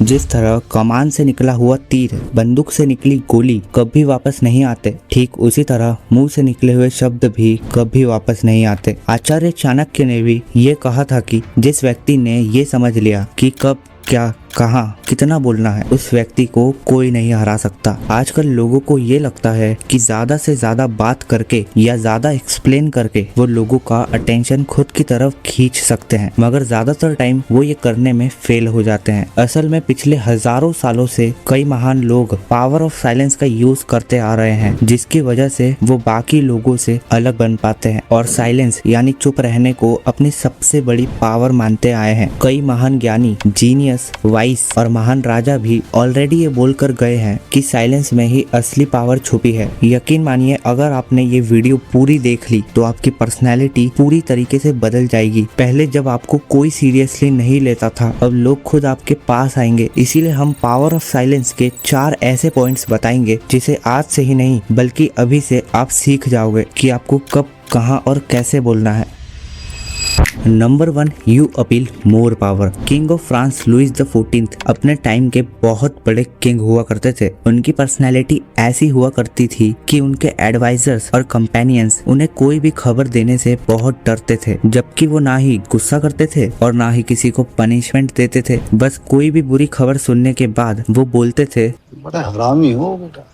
जिस तरह कमान से निकला हुआ तीर, बंदूक से निकली गोली कभी वापस नहीं आते, ठीक उसी तरह मुंह से निकले हुए शब्द भी कभी वापस नहीं आते। आचार्य चाणक्य ने भी ये कहा था कि जिस व्यक्ति ने ये समझ लिया कि कब क्या कहाँ कितना बोलना है, उस व्यक्ति को कोई नहीं हरा सकता। आजकल लोगों को ये लगता है कि ज्यादा से ज्यादा बात करके या ज्यादा एक्सप्लेन करके वो लोगों का अटेंशन खुद की तरफ खींच सकते हैं, मगर ज्यादातर टाइम वो ये करने में फेल हो जाते हैं। असल में पिछले हजारों सालों से कई महान लोग पावर ऑफ साइलेंस का यूज करते आ रहे हैं, जिसकी वजह से वो बाकी लोगों से अलग बन पाते हैं और साइलेंस यानी चुप रहने को अपनी सबसे बड़ी पावर मानते आए हैं। कई महान ज्ञानी, जीनियस, वाइस और महान राजा भी ऑलरेडी ये बोलकर गए हैं कि साइलेंस में ही असली पावर छुपी है। यकीन मानिए, अगर आपने ये वीडियो पूरी देख ली तो आपकी पर्सनैलिटी पूरी तरीके से बदल जाएगी। पहले जब आपको कोई सीरियसली नहीं लेता था, अब लोग खुद आपके पास आएंगे। इसीलिए हम पावर ऑफ साइलेंस के 4 ऐसे पॉइंट्स बताएंगे जिसे आज से ही नहीं बल्कि अभी से आप सीख जाओगे कि आपको कब, कहां और कैसे बोलना है। Number 1, you appeal more power. King of France Louis the 14 अपने टाइम के बहुत बड़े किंग हुआ करते थे। उनकी पर्सनैलिटी ऐसी हुआ करती थी कि उनके एडवाइजर्स और कंपेनियंस उन्हें कोई भी खबर देने से बहुत डरते थे, जबकि वो ना ही गुस्सा करते थे और ना ही किसी को पनिशमेंट देते थे। बस कोई भी बुरी खबर सुनने के बाद वो बोलते थे, बड़ा हरामी हो बेटा,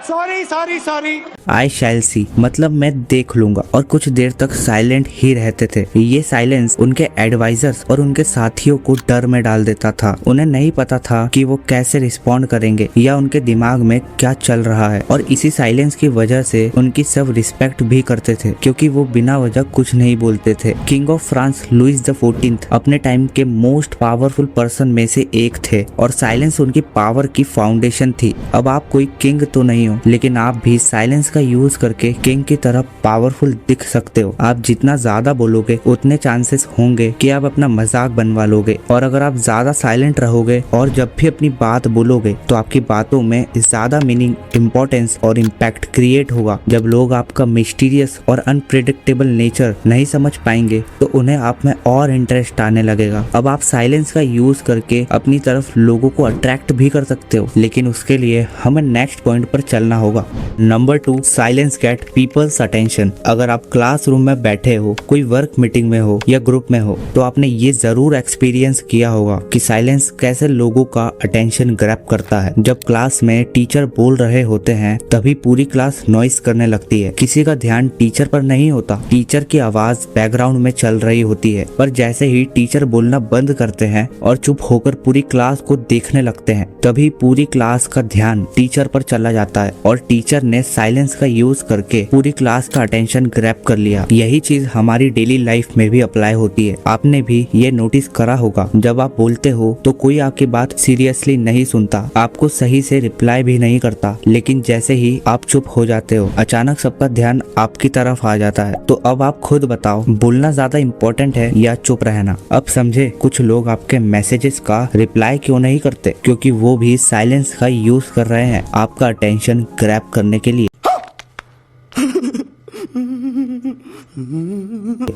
सॉरी आई शैल सी, मतलब मैं देख लूंगा, और कुछ देर तक साइलेंट ही रहते थे। ये साइलेंस उनके एडवाइजर्स और उनके साथियों को डर में डाल देता था। उन्हें नहीं पता था कि वो कैसे रिस्पॉन्ड करेंगे या उनके दिमाग में क्या चल रहा है, और इसी साइलेंस की वजह से उनकी सब रिस्पेक्ट भी करते थे क्योंकि वो बिना वजह कुछ नहीं बोलते थे। King of France Louis the 14 अपने टाइम के मोस्ट पावरफुल पर्सन में से एक थे और साइलेंस उनकी पावर की फाउंडेशन थी। अब आप कोई किंग तो नहीं हो, लेकिन आप भी साइलेंस का यूज करके किंग की तरह पावरफुल दिख सकते हो। आप जितना ज्यादा बोलोगे उतने चांसेस होंगे कि आप अपना मजाक बनवा लोगे, और अगर आप ज्यादा साइलेंट रहोगे और जब भी अपनी बात बोलोगे तो आपकी बातों में ज्यादा मीनिंग, इम्पोर्टेंस और इम्पैक्ट क्रिएट होगा। जब लोग आपका मिस्टीरियस और अनप्रिडिक्टेबल नेचर नहीं समझ पाएंगे तो उन्हें आप में और इंटरेस्ट आने लगेगा। अब आप साइलेंस का यूज करके अपनी तरफ लोगों को अट्रैक्ट भी कर सकते हो, लेकिन उसके लिए हमें नेक्स्ट पॉइंट पर चलना होगा। Number 2, silence get people's attention. अगर आप क्लासरूम में बैठे हो, कोई वर्क मीटिंग में हो या ग्रुप में हो, तो आपने ये जरूर एक्सपीरियंस किया होगा कि साइलेंस कैसे लोगों का अटेंशन ग्रैब करता है। जब क्लास में टीचर बोल रहे होते हैं तभी पूरी क्लास नॉइस करने लगती है। किसी का ध्यान टीचर पर नहीं होता, टीचर की आवाज बैकग्राउंड में चल रही होती है, पर जैसे ही टीचर बोलना बंद करते हैं और चुप होकर पूरी क्लास को देखने लगते हैं, तभी पूरी क्लास का ध्यान टीचर पर चला जाता है और टीचर ने साइलेंस का यूज करके पूरी क्लास का अटेंशन ग्रैब कर लिया। यही चीज हमारी डेली लाइफ में भी अप्लाई होती है। आपने भी ये नोटिस करा होगा, जब आप बोलते हो तो कोई आपकी बात सीरियसली नहीं सुनता, आपको सही से रिप्लाई भी नहीं करता, लेकिन जैसे ही आप चुप हो जाते हो अचानक सबका ध्यान आपकी तरफ आ जाता है। तो अब आप खुद बताओ, बोलना ज्यादा इम्पोर्टेंट है या चुप रहना? अब समझे कुछ लोग आपके मैसेजेस का रिप्लाई क्यों नहीं करते, क्योंकि वो भी साइलेंस का यूज कर रहे हैं आपका अटेंशन ग्रैब करने के लिए।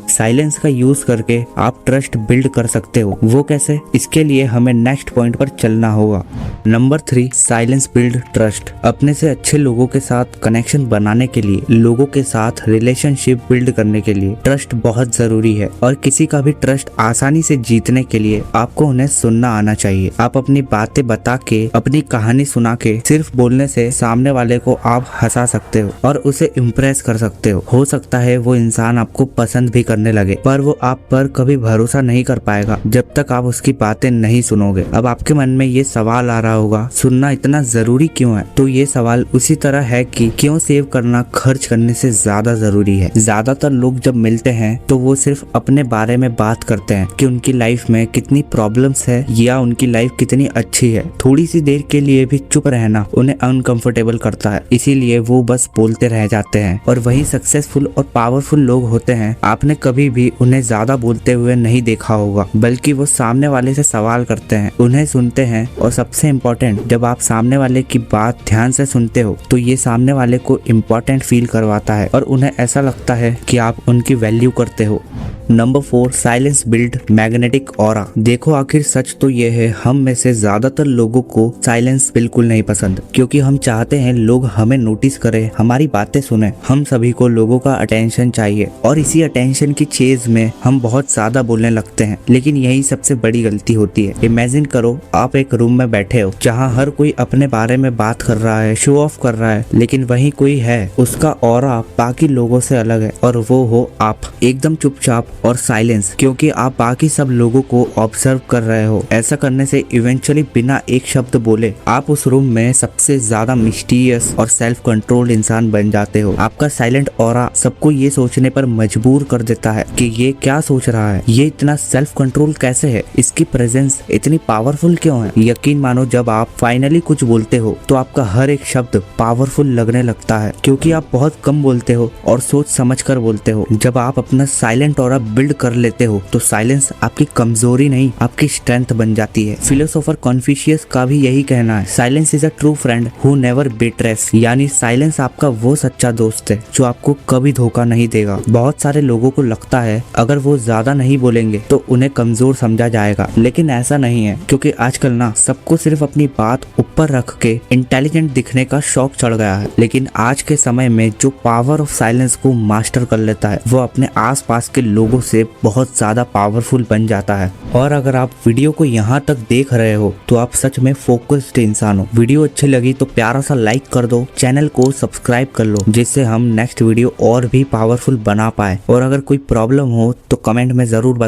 साइलेंस का यूज करके आप ट्रस्ट बिल्ड कर सकते हो। वो कैसे? इसके लिए हमें नेक्स्ट पॉइंट पर चलना होगा। Number 3, silence build trust. अपने से अच्छे लोगों के साथ कनेक्शन बनाने के लिए, लोगों के साथ रिलेशनशिप बिल्ड करने के लिए ट्रस्ट बहुत जरूरी है, और किसी का भी ट्रस्ट आसानी से जीतने के लिए आपको उन्हें सुनना आना चाहिए। आप अपनी बातें बता के, अपनी कहानी सुना के, सिर्फ बोलने से सामने वाले को आप हंसा सकते हो और उसे इम्प्रेस कर सकते हो सकता है वो इंसान आपको पसंद भी करने लगे, पर वो आप पर कभी भरोसा नहीं कर पाएगा जब तक आप उसकी बातें नहीं सुनोगे। अब आपके मन में ये सवाल आ रहा होगा, सुनना इतना जरूरी क्यों है? तो ये सवाल उसी तरह है कि क्यों सेव करना खर्च करने से ज्यादा जरूरी है। ज्यादातर लोग जब मिलते हैं तो वो सिर्फ अपने बारे में बात करते हैं कि उनकी लाइफ में कितनी प्रॉब्लम्स है या उनकी लाइफ कितनी अच्छी है। थोड़ी सी देर के लिए भी चुप रहना उन्हें अनकंफर्टेबल करता है, इसीलिए वो बस बोलते रह जाते हैं। और वही सक्सेसफुल और पावरफुल लोग होते हैं। आपने कभी कभी भी उन्हें ज्यादा बोलते हुए नहीं देखा होगा, बल्कि वो सामने वाले से सवाल करते हैं, उन्हें सुनते हैं, और सबसे इम्पोर्टेंट, जब आप सामने वाले की बात ध्यान से सुनते हो तो ये सामने वाले को इम्पोर्टेंट फील करवाता है और उन्हें ऐसा लगता है कि आप उनकी वैल्यू करते हो। Number 4, silence build magnetic aura. देखो आखिर सच तो ये है, हम में से ज्यादातर लोगों को साइलेंस बिल्कुल नहीं पसंद, क्योंकि हम चाहते हैं लोग हमें नोटिस करें, हमारी बातें सुने। हम सभी को लोगों का अटेंशन चाहिए और इसी अटेंशन की चेज में हम बहुत ज्यादा बोलने लगते हैं, लेकिन यही सबसे बड़ी गलती होती है। इमेजिन करो आप एक रूम में बैठे हो जहाँ हर कोई अपने बारे में बात कर रहा है, शो ऑफ कर रहा है, लेकिन वहीं कोई है, उसका ऑरा बाकी लोगों से अलग है, और वो हो आप। एकदम चुपचाप और साइलेंस, क्योंकि आप बाकी सब लोगों को ऑब्जर्व कर रहे हो। ऐसा करने से इवेंचुअली बिना एक शब्द बोले आप उस रूम में सबसे ज्यादा मिस्टीरियस और सेल्फ कंट्रोल्ड इंसान बन जाते हो। आपका साइलेंट ऑरा सबको ये सोचने पर मजबूर कर देता है कि ये क्या सोच रहा है, ये इतना सेल्फ कंट्रोल कैसे है, इसकी प्रेजेंस इतनी पावरफुल क्यों है। यकीन मानो जब आप फाइनली कुछ बोलते हो तो आपका हर एक शब्द पावरफुल लगने लगता है, क्योंकि आप बहुत कम बोलते हो और सोच समझ कर बोलते हो। जब आप अपना साइलेंट ऑरा बिल्ड कर लेते हो तो साइलेंस आपकी कमजोरी नहीं, आपकी स्ट्रेंथ बन जाती है। फिलोसोफर कॉन्फ्यूशियस का भी यही कहना है, silence is a true friend who never betrays, यानी साइलेंस आपका वो सच्चा दोस्त है जो आपको कभी धोखा नहीं देगा। बहुत सारे लोगों को लगता है अगर वो ज्यादा नहीं बोलेंगे तो उन्हें कमजोर समझा जाएगा, लेकिन ऐसा नहीं है, क्योंकि आजकल ना सबको सिर्फ अपनी बात ऊपर रख के इंटेलिजेंट दिखने का शौक चढ़ गया है। लेकिन आज के समय में जो पावर ऑफ साइलेंस को मास्टर कर लेता है वो अपने आसपास के लोगों से बहुत ज्यादा पावरफुल बन जाता है। और अगर आप वीडियो को यहाँ तक देख रहे हो तो आप सच में फोकस्ड इंसान हो। वीडियो अच्छी लगी तो प्यारा सा लाइक कर दो, चैनल को सब्सक्राइब कर लो, जिससे हम नेक्स्ट वीडियो और भी पावरफुल बना पाए। और अगर कोई प्रॉब्लम हो तो कमेंट में जरूर बताओ।